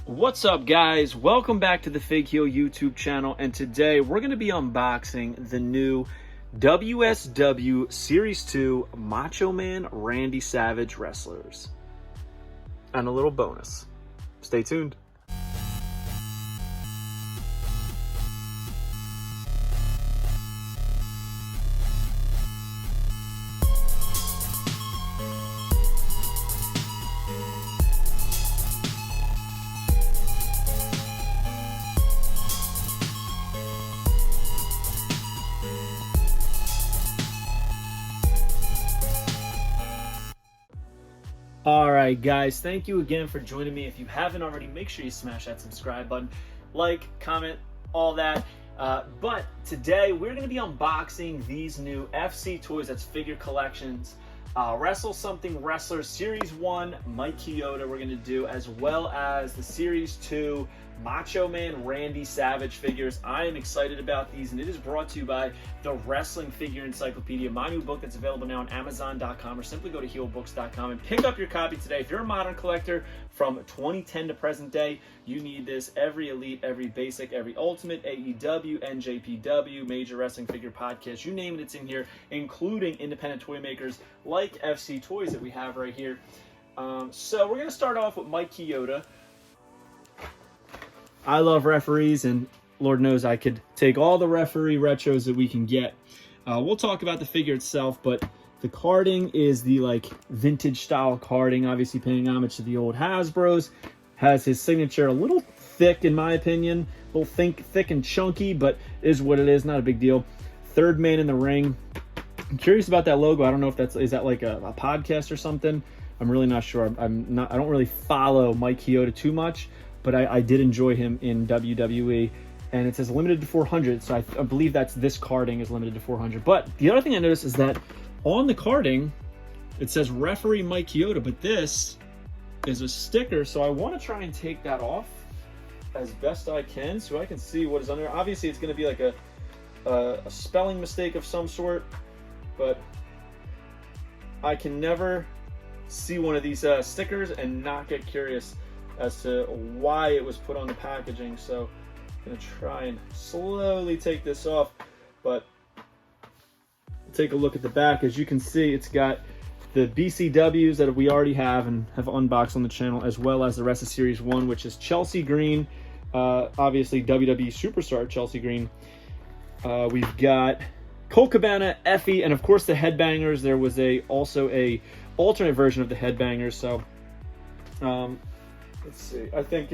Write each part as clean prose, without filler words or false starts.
What's up, guys? Welcome back to the Fig Heel YouTube channel, and today we're going to be unboxing the new WSW Series 2 Macho Man Randy Savage wrestlers. And a little bonus. Stay tuned. Alright guys, thank you again for joining me. If you haven't already, make sure you smash that subscribe button, like, comment, all that. But today we're going to be unboxing these new FC Toys, that's figure collections, Wrestle Something Wrestler Series 1 Mike Chioda we're going to do, as well as the Series 2 Macho Man Randy Savage figures. I am excited about these, and it is brought to you by the Wrestling Figure Encyclopedia, my new book that's available now on Amazon.com, or simply go to heelbooks.com and pick up your copy today. If you're a modern collector from 2010 to present day, you need this. Every Elite, every Basic, every Ultimate, AEW, NJPW, Major Wrestling Figure Podcast, you name it, it's in here, including independent toy makers like FC Toys that we have right here. So we're going to start off with Mike Chioda. I love referees, and Lord knows I could take all the referee retros that we can get. We'll talk about the figure itself, but the carding is the vintage style carding, obviously paying homage to the old Hasbros. Has his signature a little thick, in my opinion, a little thick and chunky, but is what it is, not a big deal. Third man in the ring. I'm curious about that logo. I don't know if is that like a podcast or something. I'm really not sure. I don't really follow Mike Chioda too much, but I did enjoy him in WWE, and it says limited to 400, so I believe this carding is limited to 400. But the other thing I noticed is that on the carding, it says referee Mike Chioda, but this is a sticker, so I want to try and take that off as best I can so I can see what is under. Obviously, it's going to be like a spelling mistake of some sort, but I can never see one of these stickers and not get curious as to why it was put on the packaging. So I'm going to try and slowly take this off, but take a look at the back. As you can see, it's got the BCWs that we already have and have unboxed on the channel, as well as the rest of Series 1, which is Chelsea Green, obviously WWE Superstar Chelsea Green. We've got Colt Cabana, Effie, and of course the Headbangers. There was also a alternate version of the Headbangers, so let's see. I think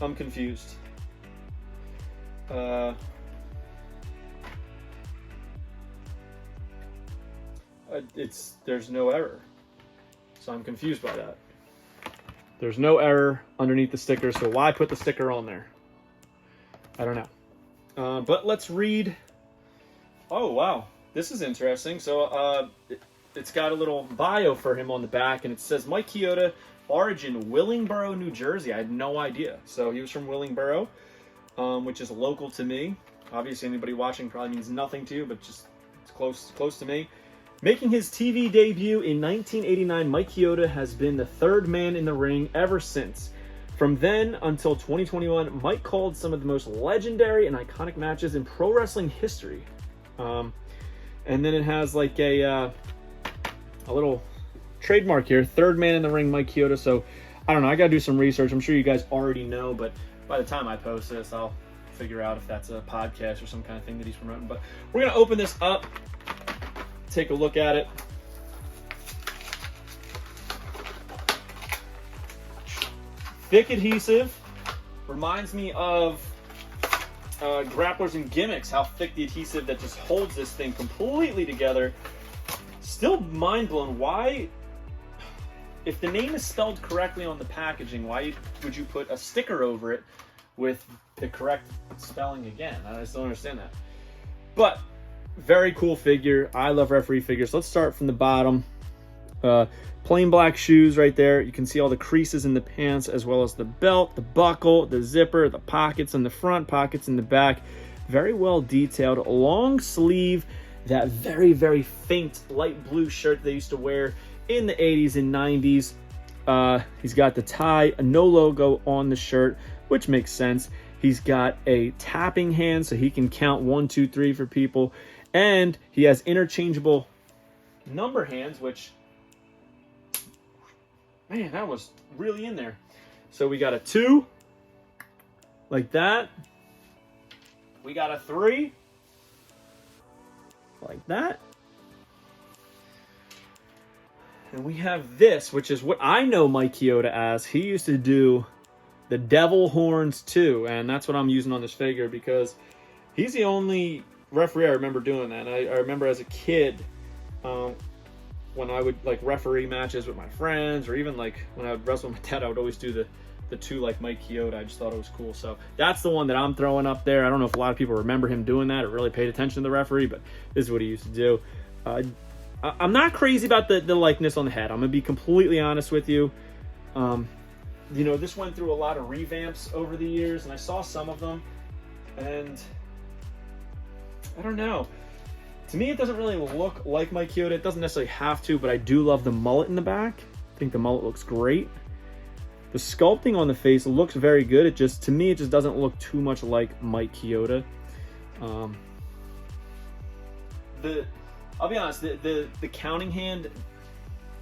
I'm confused. There's no error. So I'm confused by that. There's no error underneath the sticker, so why put the sticker on there? I don't know. But let's read. Oh, wow. This is interesting. So it's got a little bio for him on the back, and it says Mike Chioda, origin Willingboro, New Jersey. I had no idea. So he was from Willingboro, which is local to me. Obviously, anybody watching probably means nothing to you, but just it's close to me. Making his TV debut in 1989, Mike Chioda has been the third man in the ring ever since. From then until 2021, Mike called some of the most legendary and iconic matches in pro wrestling history. And then it has like a little trademark here, third man in the ring, Mike Chioda. So I don't know, I gotta do some research. I'm sure you guys already know, but by the time I post this, I'll figure out if that's a podcast or some kind of thing that he's promoting. But we're gonna open this up, take a look at it. Thick adhesive, reminds me of Grapplers and Gimmicks, how thick the adhesive that just holds this thing completely together. Still mind blown. Why, if the name is spelled correctly on the packaging, why would you put a sticker over it with the correct spelling again? I just don't understand that. But very cool figure. I love referee figures. Let's start from the bottom. Plain black shoes right there. You can see all the creases in the pants, as well as the belt, the buckle, the zipper, the pockets in the front, pockets in the back. Very well detailed. Long sleeve, that very, very faint light blue shirt they used to wear in the 80s and 90s. He's got the tie, no logo on the shirt, which makes sense. He's got a tapping hand, so he can count 1, 2, 3 for people. And he has interchangeable number hands, which, man, that was really in there. So we got a 2, like that. We got a 3, like that. And we have this, which is what I know Mike Chioda as. He used to do the devil horns too, and that's what I'm using on this figure because he's the only referee I remember doing that. I remember as a kid, when I would like referee matches with my friends, or even like when I would wrestle with my dad, I would always do the 2 like Mike Chioda. I just thought it was cool. So that's the one that I'm throwing up there. I don't know if a lot of people remember him doing that or really paid attention to the referee, but this is what he used to do. I'm not crazy about the likeness on the head. I'm gonna be completely honest with you. You know, this went through a lot of revamps over the years, and I saw some of them, and I don't know. To me, it doesn't really look like Mike Chioda. It doesn't necessarily have to, but I do love the mullet in the back. I think the mullet looks great. The sculpting on the face looks very good. It just, to me, it just doesn't look too much like Mike Chioda. I'll be honest, the counting hand,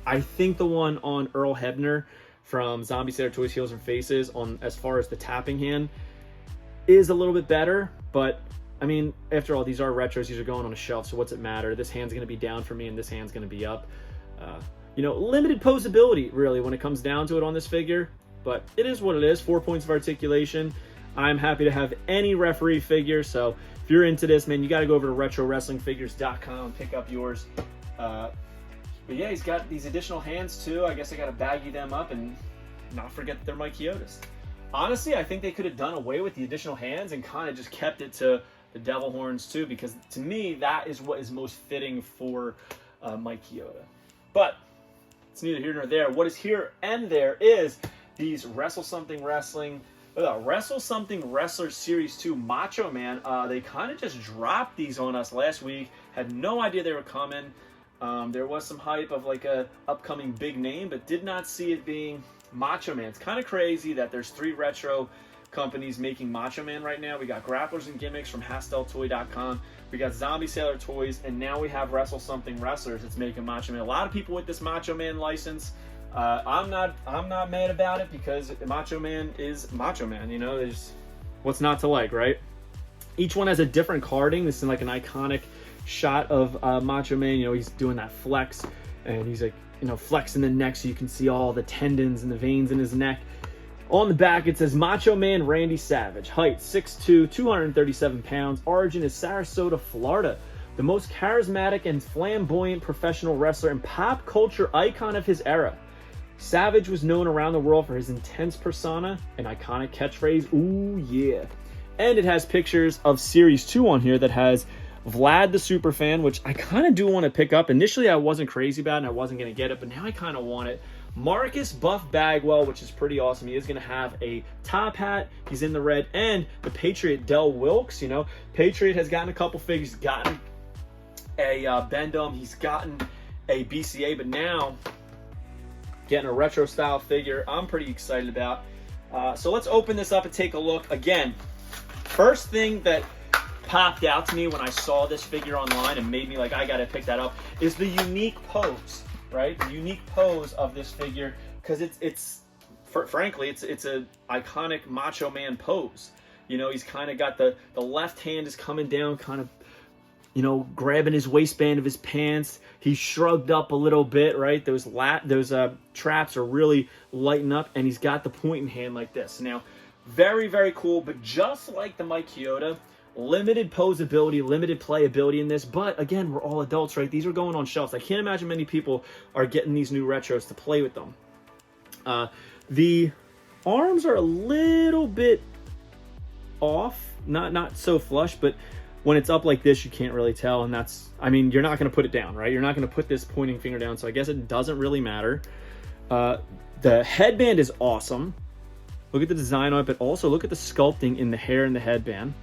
I think the one on Earl Hebner from Zombie Sailor Toys Heels and Faces, on as far as the tapping hand, is a little bit better. But I mean, after all, these are retros, these are going on a shelf, so what's it matter? This hand's going to be down for me and this hand's going to be up. You know, limited posability really when it comes down to it on this figure, but it is what it is. 4 points of articulation. I'm happy to have any referee figure, so if you're into this, man, you got to go over to retrowrestlingfigures.com and pick up yours. But yeah, he's got these additional hands too. I guess I got to baggy them up and not forget that they're Mike Chioda's. Honestly, I think they could have done away with the additional hands and kind of just kept it to the devil horns too, because to me, that is what is most fitting for Mike Chioda. But it's neither here nor there. What is here and there is these Wrestle Something Wrestling, Wrestle Something Wrestler Series 2 Macho Man. They kind of just dropped these on us last week. Had no idea they were coming. There was some hype of like a upcoming big name, but did not see it being Macho Man. It's kind of crazy that there's 3 retro companies making Macho Man right now. We got Grapplers and Gimmicks from HastelToy.com. We got Zombie Sailor Toys, and now we have Wrestle Something Wrestlers that's making Macho Man. A lot of people with this Macho Man license. I'm not mad about it because Macho Man is Macho Man. You know, there's what's not to like, right? Each one has a different carding. This is like an iconic shot of Macho Man. You know, he's doing that flex, and he's like, you know, flexing the neck so you can see all the tendons and the veins in his neck. On the back, it says Macho Man Randy Savage. Height 6'2", 237 pounds. Origin is Sarasota, Florida. The most charismatic and flamboyant professional wrestler and pop culture icon of his era. Savage was known around the world for his intense persona and iconic catchphrase, "Ooh yeah." And it has pictures of Series 2 on here that has Vlad the Superfan, which I kind of do want to pick up. Initially, I wasn't crazy about it and I wasn't going to get it, but now I kind of want it. Marcus Buff Bagwell, which is pretty awesome. He is going to have a top hat. He's in the red. And the Patriot Del Wilkes, you know. Patriot has gotten a couple figures. He's gotten a Bendum. He's gotten a BCA. But now, getting a retro style figure, I'm pretty excited about. So let's open this up and take a look. Again, first thing that popped out to me when I saw this figure online and made me like, I got to pick that up, is the unique pose. Right, the unique pose of this figure, because frankly it's a iconic Macho Man pose. You know, he's kind of got the left hand is coming down, kind of, you know, grabbing his waistband of his pants. He's shrugged up a little bit, right? Those traps are really lighting up, and he's got the pointing hand like this. Now, very, very cool, but just like the Mike Chioda, limited posability, limited playability in this, but again, we're all adults, right? These are going on shelves. I can't imagine many people are getting these new retros to play with them. The arms are a little bit off, not so flush, but when it's up like this, you can't really tell, and that's, I mean, you're not going to put it down, right? You're not going to put this pointing finger down, so I guess it doesn't really matter. The headband is awesome. Look at the design on it, but also look at the sculpting in the hair and the headband.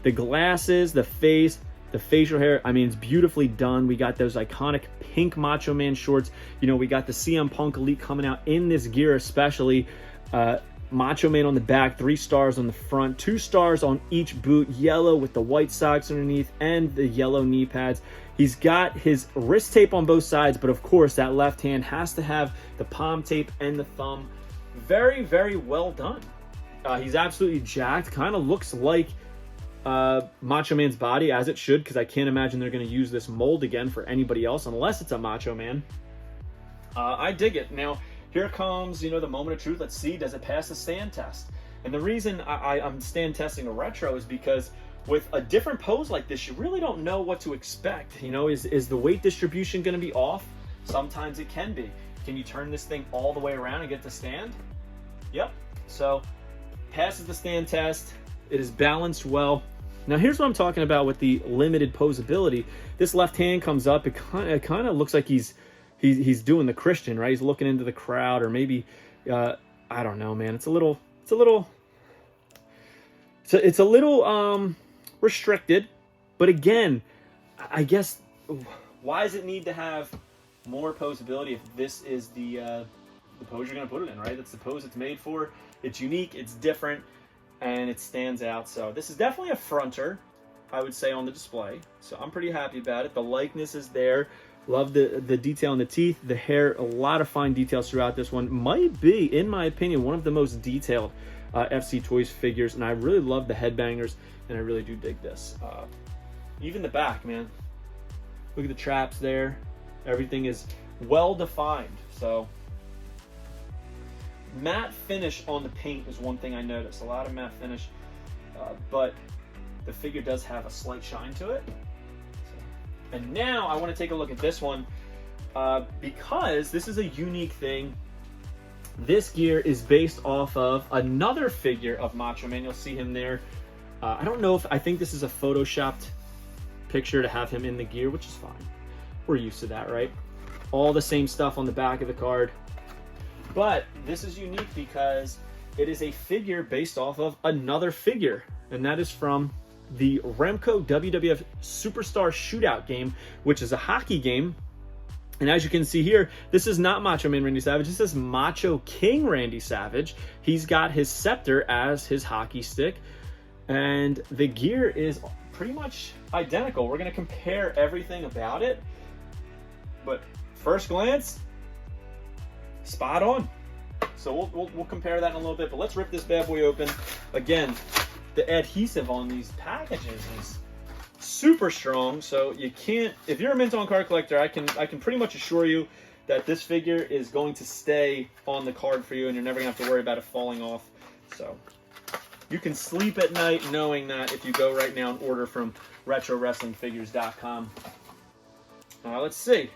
The glasses, the face, The facial hair, I mean, it's beautifully done. We got those iconic pink Macho Man shorts. You know, we got the CM Punk Elite coming out in this gear, especially. Macho Man on the back, 3 stars on the front, 2 stars on each boot, yellow with the white socks underneath and the yellow knee pads. He's got his wrist tape on both sides, but of course that left hand has to have the palm tape and the thumb. Very, very well done. He's absolutely jacked. Kind of looks like Macho Man's body, as it should, because I can't imagine they're going to use this mold again for anybody else unless it's a Macho Man. I dig it. Now, here comes, you know, the moment of truth. Let's see, does it pass the stand test? And the reason I'm stand testing a retro is because with a different pose like this, you really don't know what to expect. You know, is the weight distribution going to be off? Sometimes it can be. Can you turn this thing all the way around and get to stand? Yep. So, passes the stand test. It is balanced well. Now, here's what I'm talking about with the limited posability. This left hand comes up. It kind of looks like he's doing the Christian, right? He's looking into the crowd, or maybe I don't know, man. It's a little restricted. But again, I guess, why does it need to have more posability if this is the pose you're going to put it in, right? That's the pose it's made for. It's unique, it's different, and it stands out. So this is definitely a fronter, I would say, on the display. So I'm pretty happy about it. The likeness is there. Love the detail in the teeth, the hair, a lot of fine details throughout this one. Might be, in my opinion, one of the most detailed FC Toys figures, and I really love the headbangers, and I really do dig this. Even the back, man. Look at the traps there. Everything is well defined. So matte finish on the paint is one thing I noticed. A lot of matte finish, but the figure does have a slight shine to it. And now I want to take a look at this one because this is a unique thing. This gear is based off of another figure of Macho Man. You'll see him there. I don't know if, I think this is a photoshopped picture to have him in the gear, which is fine. We're used to that, right? All the same stuff on the back of the card. But this is unique because it is a figure based off of another figure, and that is from the Remco WWF Superstar Shootout game, which is a hockey game. And as you can see here, this is not Macho Man Randy Savage. This is Macho King Randy Savage. He's got his scepter as his hockey stick, and the gear is pretty much identical. We're going to compare everything about it, but first glance, spot on. So we'll compare that in a little bit, but let's rip this bad boy open. Again, the adhesive on these packages is super strong, so you can't, if you're a mint on card collector, I can pretty much assure you that this figure is going to stay on the card for you, and you're never gonna have to worry about it falling off. So you can sleep at night knowing that if you go right now and order from RetroWrestlingFigures.com. Let's see.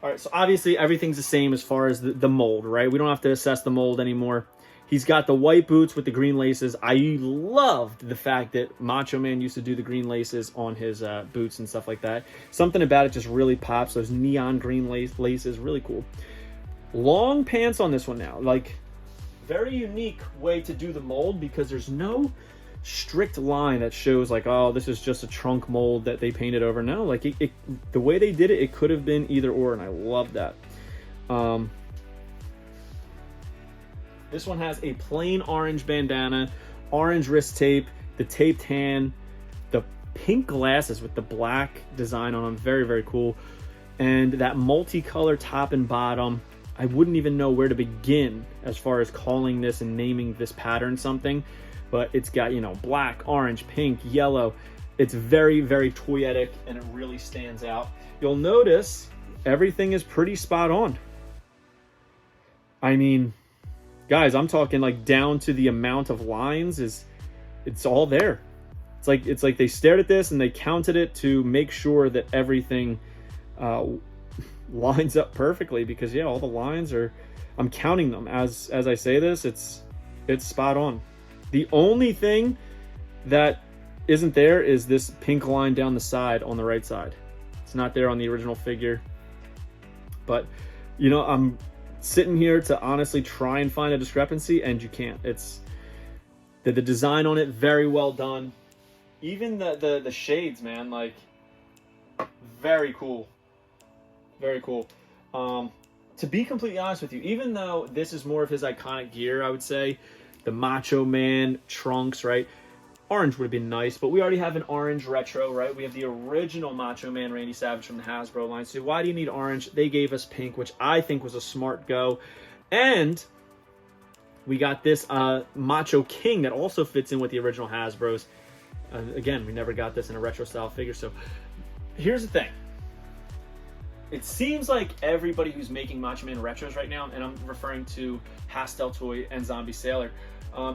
All right, so obviously everything's the same as far as the mold, right? We don't have to assess the mold anymore. He's got the white boots with the green laces. I loved the fact that Macho Man used to do the green laces on his boots and stuff like that. Something about it just really pops. Those neon green laces, really cool. Long pants on this one now. Like, very unique way to do the mold because there's no strict line that shows like, oh, this is just a trunk mold that they painted over. No, like the way they did it, it could have been either or, and I love that. This one has a plain orange bandana, orange wrist tape, the taped hand, the pink glasses with the black design on them. Very, very cool. And that multicolor top and bottom. I wouldn't even know where to begin as far as calling this and naming this pattern something. But it's got, you know, black, orange, pink, yellow. It's very, very toyetic, and it really stands out. You'll notice everything is pretty spot on. I mean, guys, I'm talking like down to the amount of lines it's all there. It's like they stared at this and they counted it to make sure that everything lines up perfectly, because yeah, all the lines are, I'm counting them as I say this, it's spot on. The only thing that isn't there is this pink line down the side on the right side. It's not there on the original figure. But, you know, I'm sitting here to honestly try and find a discrepancy, and you can't. It's the design on it, very well done. Even the shades, man, like, very cool. Very cool. To be completely honest with you, even though this is more of his iconic gear, I would say, the Macho Man trunks, right? Orange would have been nice, but we already have an orange retro, right? We have the original Macho Man Randy Savage from the Hasbro line. So why do you need orange? They gave us pink, which I think was a smart go. And we got this Macho King that also fits in with the original Hasbros. Again, we never got this in a retro style figure. So here's the thing. It seems like everybody who's making Macho Man retros right now, and I'm referring to Hastel Toy and Zombie Sailor,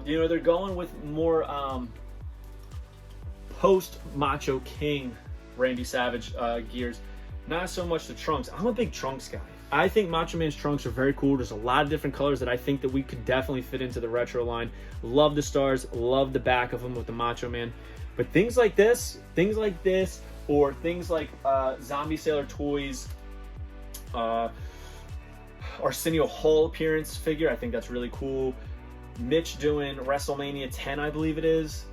they're going with more post Macho King Randy Savage gears, not so much the trunks. I'm a big trunks guy. I think Macho Man's trunks are very cool. There's a lot of different colors that I think that we could definitely fit into the retro line. Love the stars, love the back of them with the Macho Man. But things like this, or things like Zombie Sailor Toys, Arsenio Hall appearance figure, I think that's really cool. Mitch doing WrestleMania 10, I believe it is,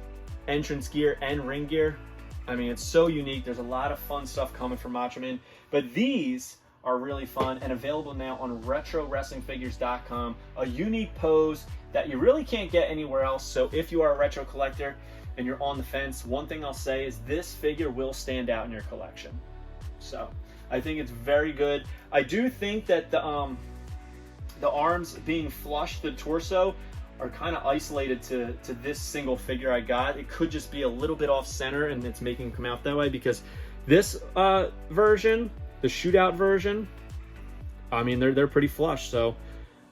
entrance gear and ring gear. I mean, it's so unique. There's a lot of fun stuff coming from Macho Man, but these are really fun and available now on RetroWrestlingFigures.com. A unique pose that you really can't get anywhere else. So if you are a retro collector and you're on the fence, one thing I'll say is this figure will stand out in your collection. So I think it's very good. I do think that the arms being flush, the torso, are kind of isolated to this single figure I got. It could just be a little bit off center and it's making it come out that way, because this version, the shootout version, I mean, they're pretty flush. So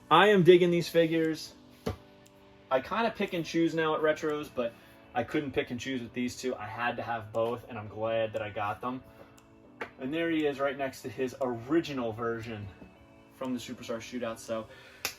I am digging these figures. I kind of pick and choose now at retros, but I couldn't pick and choose with these two. I had to have both, and I'm glad that I got them. And there he is right next to his original version from the Superstar Shootout. So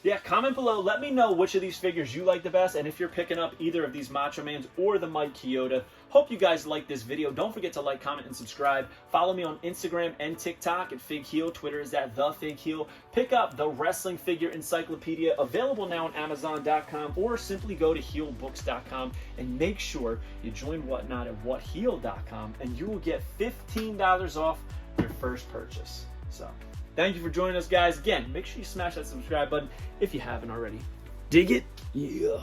yeah, comment below. Let me know which of these figures you like the best, and if you're picking up either of these Macho Mans or the Mike Chioda. Hope you guys like this video. Don't forget to like, comment, and subscribe. Follow me on Instagram and TikTok at FigHeel. Twitter is at TheFigHeel. Pick up the Wrestling Figure Encyclopedia, available now on Amazon.com, or simply go to HeelBooks.com and make sure you join Whatnot at WhatHeel.com, and you will get $15 off your first purchase. So thank you for joining us, guys. Again, make sure you smash that subscribe button if you haven't already. Dig it? Yeah.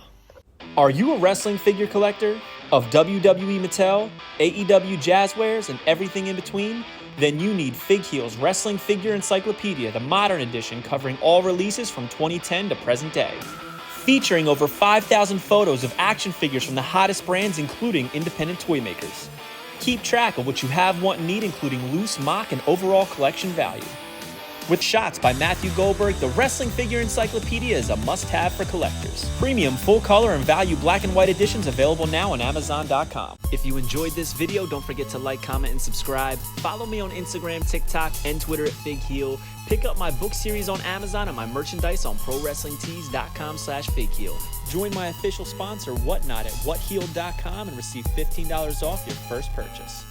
Are you a wrestling figure collector of WWE Mattel, AEW Jazzwares, and everything in between? Then you need FigHeel's Wrestling Figure Encyclopedia, the modern edition covering all releases from 2010 to present day. Featuring over 5,000 photos of action figures from the hottest brands, including independent toy makers. Keep track of what you have, want, and need, including loose, mock, and overall collection value. With shots by Matthew Goldberg, the Wrestling Figure Encyclopedia is a must-have for collectors. Premium full-color and value black and white editions available now on Amazon.com. If you enjoyed this video, don't forget to like, comment, and subscribe. Follow me on Instagram, TikTok, and Twitter at FigHeel. Pick up my book series on Amazon and my merchandise on ProWrestlingTees.com/FigHeel. Join my official sponsor, Whatnot, at WhatHeel.com and receive $15 off your first purchase.